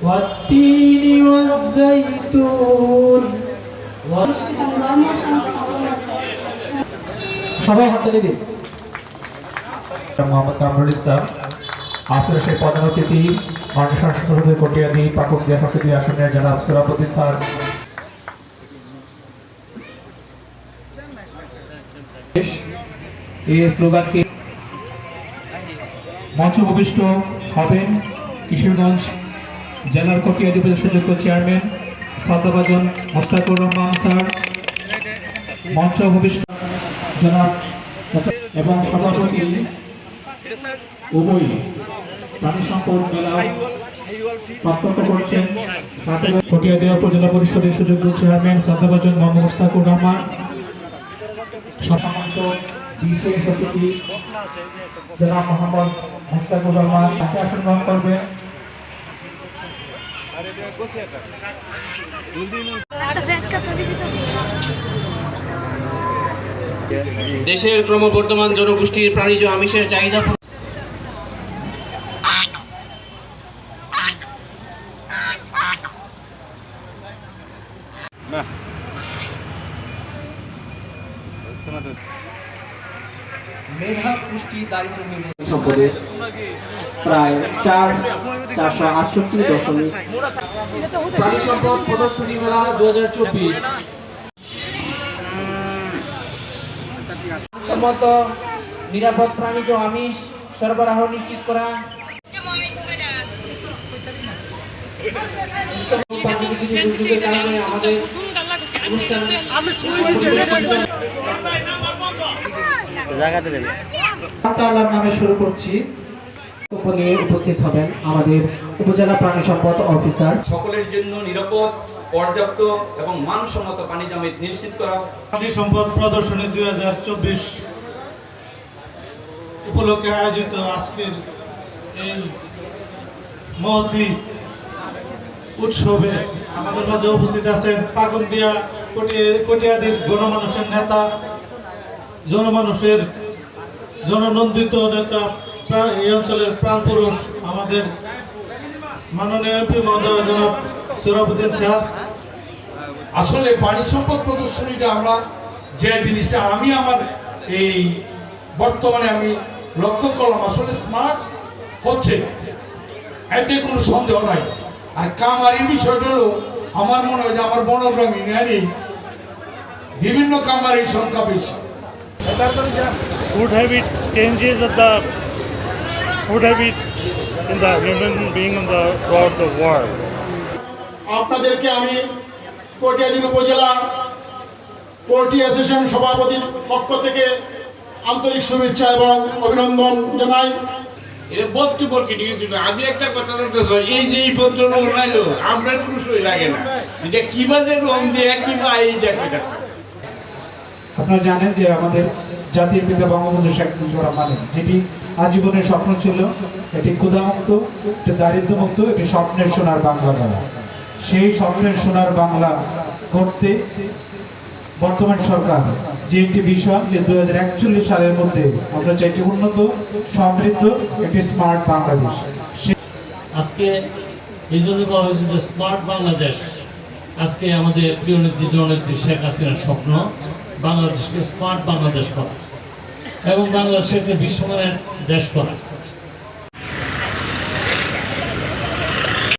والتين والزيتون সবাই হাততালি দিন। মোহাম্মদ কামরুল ইসলাম আসলে সেই প্রধান অতিথি মাননীয় সংসদ কটিয়াদি পাকুড়িয়া সংসদীয় আসনের জনাব সভাপতি স্যার এই স্লোগানকে মঞ্চ উপবিষ্ট হবেন কিশোরগঞ্জ জেলার কটিয়াদি উপজেলা সুযোগ্য চেয়ারম্যান শ্রদ্ধাভাজন মোস্তাকুর রহমান স্যার, মঞ্চ উপবিষ্ট জনাব এবং সভাপতি উভয় প্রাণী সম্পদ মেলা বক্তব্য করছেন কটিয়াদিয়া উপজেলা পরিষদের সুযোগ্য চেয়ারম্যান শ্রদ্ধাভাজন মোহাম্মদ মোস্তাকুর রহমান, সম্মানিত বিশেষ অতিথি জনাব মোহাম্মদ মোস্তাকুর রহমান তাকে আসন গ্রহণ করবেন। দেশের ক্রমবর্ধমান জনগোষ্ঠীর প্রাণীজ আমিষের চাহিদা সম্পদের প্রায় 468.। প্রাণী সম্পদ প্রদর্শনী মেলা 2024 সম্মত নিরাপদ প্রাণীজ আমিষ সরবরাহ নিশ্চিত করা, দুর্যোগের কারণে আমাদের অনুষ্ঠান আল্লাহর নামে শুরু করছি। নিয়ে উপস্থিত হবেন আমাদের উপজেলা প্রাণী সম্পদ অফিসার। সকলের জন্য নিরাপদ, পর্যাপ্ত এবং মানসম্মত পানি জমিত নিশ্চিত করা। প্রাণী সম্পদ প্রদর্শনী 2024 উপলক্ষে আয়োজিত আজকের এই মহতী উৎসবে আমাদের মাঝে উপস্থিত আছেন পাকুড়িয়া কটিয়াদির গণমানুষের নেতা, জনমানুষের জননন্দিত নেতা, এই অঞ্চলের প্রাণপুরুষ আমাদের মাননীয় এমপি মহোদয় জনাব সরাবুদ্দিন স্যার। আসলে পানি সম্পদ প্রদর্শনীটা আমরা যে জিনিসটা আমি আমার এই বর্তমানে আমি লক্ষ্য করলাম, আসলে স্মার্ট হচ্ছে, এতে কোনো সন্দেহ নাই। আর কামারির বিষয়টা হলো আমার মনে হয় যে আমার বনগ্রাম ইউনিয়নে বিভিন্ন কামারির সংখ্যা বেশি। Food habit changes of the food habit in the human being throughout the world. আপনাদেরকে আমি কটিয়াদি উপজেলা পোল্ট্রি অ্যাসোসিয়েশন সভাপতির পক্ষ থেকে আন্তরিক শুভেচ্ছা এবং অভিনন্দন জানাই। আমি একটা কথা বলতে চাই, এই যে এই পত্র বানাইলো আমরা কোনো সই লাগে না, এটা কিভাবে রং দিয়ে কিংবা এই দেখা যাচ্ছে। আপনারা জানেন যে আমাদের জাতির পিতা বঙ্গবন্ধু শেখ মুজিবুর রহমানের যেটি আজীবনের স্বপ্ন ছিল, এটি ক্ষুধামুক্ত, এটি দারিদ্র্যমুক্ত, এটি স্বপ্নের সোনার বাংলা গড়া। সেই স্বপ্নের সোনার বাংলা করতে বর্তমান সরকার যে একটি বিষয় যে 2041 সালের মধ্যে আমরা চাই একটি উন্নত, সমৃদ্ধ, একটি স্মার্ট বাংলাদেশ। আজকে এই জন্য বলা হয়েছে যে স্মার্ট বাংলাদেশ। আজকে আমাদের প্রিয় নেত্রী জননেত্রী শেখ হাসিনার স্বপ্ন বাংলাদেশকে স্মার্ট বাংলাদেশ করা এবং বাংলাদেশকে বিশ্বমানের দেশ করা।